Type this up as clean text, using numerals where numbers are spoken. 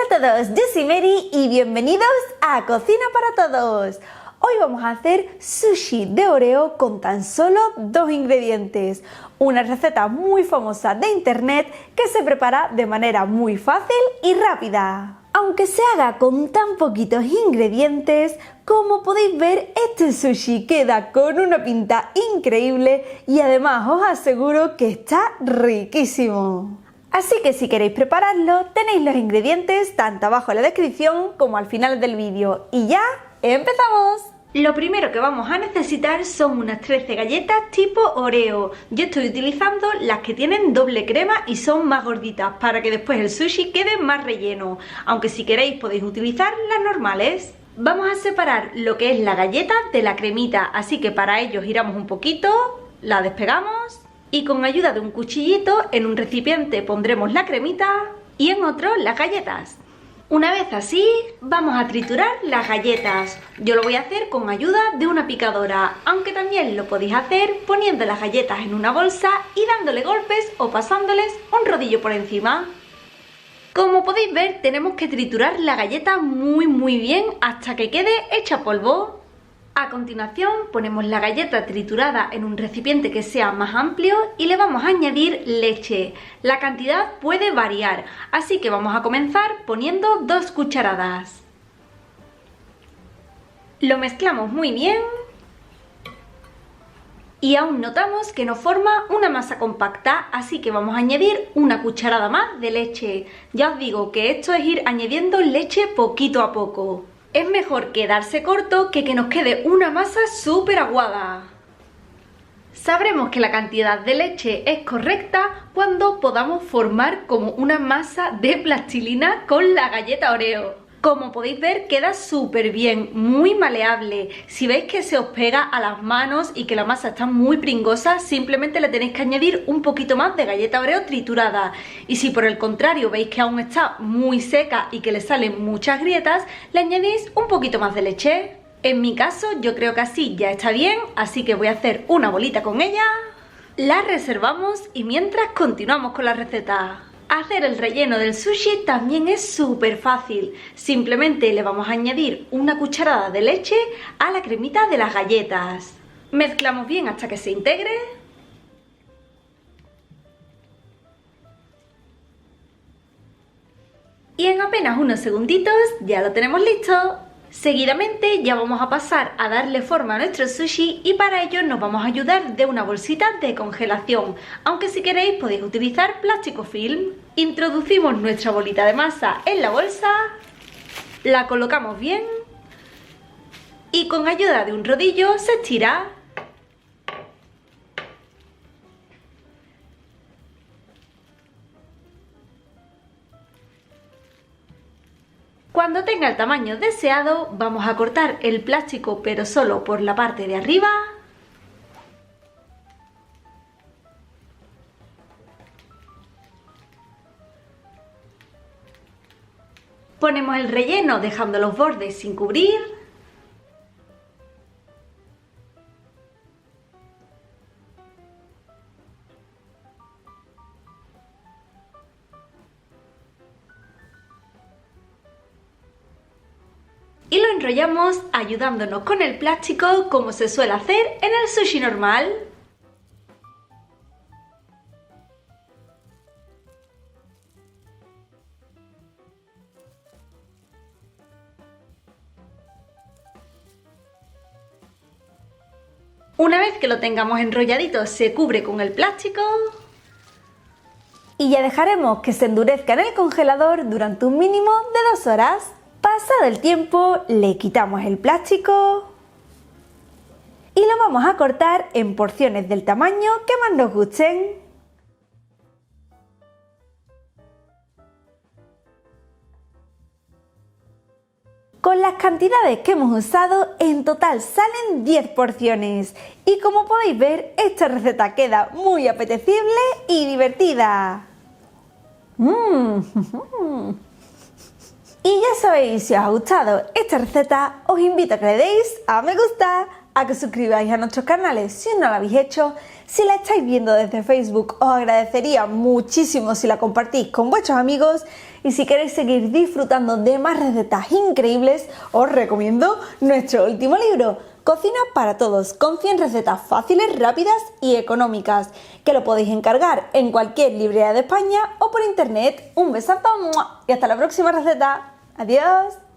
Hola a todos, yo soy Mary y bienvenidos a Cocina para Todos. Hoy vamos a hacer sushi de Oreo con tan solo 2 ingredientes. Una receta muy famosa de internet que se prepara de manera muy fácil y rápida. Aunque se haga con tan poquitos ingredientes, como podéis ver, este sushi queda con una pinta increíble y además os aseguro que está riquísimo. Así que si queréis prepararlo, tenéis los ingredientes tanto abajo en la descripción como al final del vídeo. Y ya, ¡empezamos! Lo primero que vamos a necesitar son unas 13 galletas tipo Oreo. Yo estoy utilizando las que tienen doble crema y son más gorditas para que después el sushi quede más relleno. Aunque si queréis podéis utilizar las normales. Vamos a separar lo que es la galleta de la cremita, así que para ello giramos un poquito, la despegamos. Y con ayuda de un cuchillito en un recipiente pondremos la cremita y en otro las galletas. Una vez así, vamos a triturar las galletas. Yo lo voy a hacer con ayuda de una picadora, aunque también lo podéis hacer poniendo las galletas en una bolsa y dándole golpes o pasándoles un rodillo por encima. Como podéis ver, tenemos que triturar la galleta muy bien hasta que quede hecha polvo. A continuación ponemos la galleta triturada en un recipiente que sea más amplio y le vamos a añadir leche. La cantidad puede variar, así que vamos a comenzar poniendo 2 cucharadas. Lo mezclamos muy bien y aún notamos que nos forma una masa compacta, así que vamos a añadir una cucharada más de leche. Ya os digo que esto es ir añadiendo leche poquito a poco. Es mejor quedarse corto que nos quede una masa súper aguada. Sabremos que la cantidad de leche es correcta cuando podamos formar como una masa de plastilina con la galleta Oreo. Como podéis ver, queda súper bien, muy maleable. Si veis que se os pega a las manos y que la masa está muy pringosa, simplemente le tenéis que añadir un poquito más de galleta Oreo triturada. Y si por el contrario veis que aún está muy seca y que le salen muchas grietas, le añadís un poquito más de leche. En mi caso, yo creo que así ya está bien, así que voy a hacer una bolita con ella. La reservamos y mientras continuamos con la receta. Hacer el relleno del sushi también es súper fácil. Simplemente le vamos a añadir una cucharada de leche a la cremita de las galletas. Mezclamos bien hasta que se integre. Y en apenas unos segunditos ya lo tenemos listo. Seguidamente ya vamos a pasar a darle forma a nuestro sushi y para ello nos vamos a ayudar de una bolsita de congelación, aunque si queréis podéis utilizar plástico film. Introducimos nuestra bolita de masa en la bolsa, la colocamos bien y con ayuda de un rodillo se estira. Cuando tenga el tamaño deseado, vamos a cortar el plástico pero solo por la parte de arriba. Ponemos el relleno dejando los bordes sin cubrir. Y lo enrollamos ayudándonos con el plástico como se suele hacer en el sushi normal. Una vez que lo tengamos enrolladito se cubre con el plástico. Y ya dejaremos que se endurezca en el congelador durante un mínimo de 2 horas. Pasado el tiempo, le quitamos el plástico y lo vamos a cortar en porciones del tamaño que más nos gusten. Con las cantidades que hemos usado, en total salen 10 porciones. Y como podéis ver, esta receta queda muy apetecible y divertida. Y ya sabéis, si os ha gustado esta receta, os invito a que le deis a me gusta, a que os suscribáis a nuestros canales si no lo habéis hecho. Si la estáis viendo desde Facebook, os agradecería muchísimo si la compartís con vuestros amigos, y si queréis seguir disfrutando de más recetas increíbles, os recomiendo nuestro último libro, Cocina para Todos, con 100 recetas fáciles, rápidas y económicas, que lo podéis encargar en cualquier librería de España o por internet. Un besazo y hasta la próxima receta. ¡Adiós!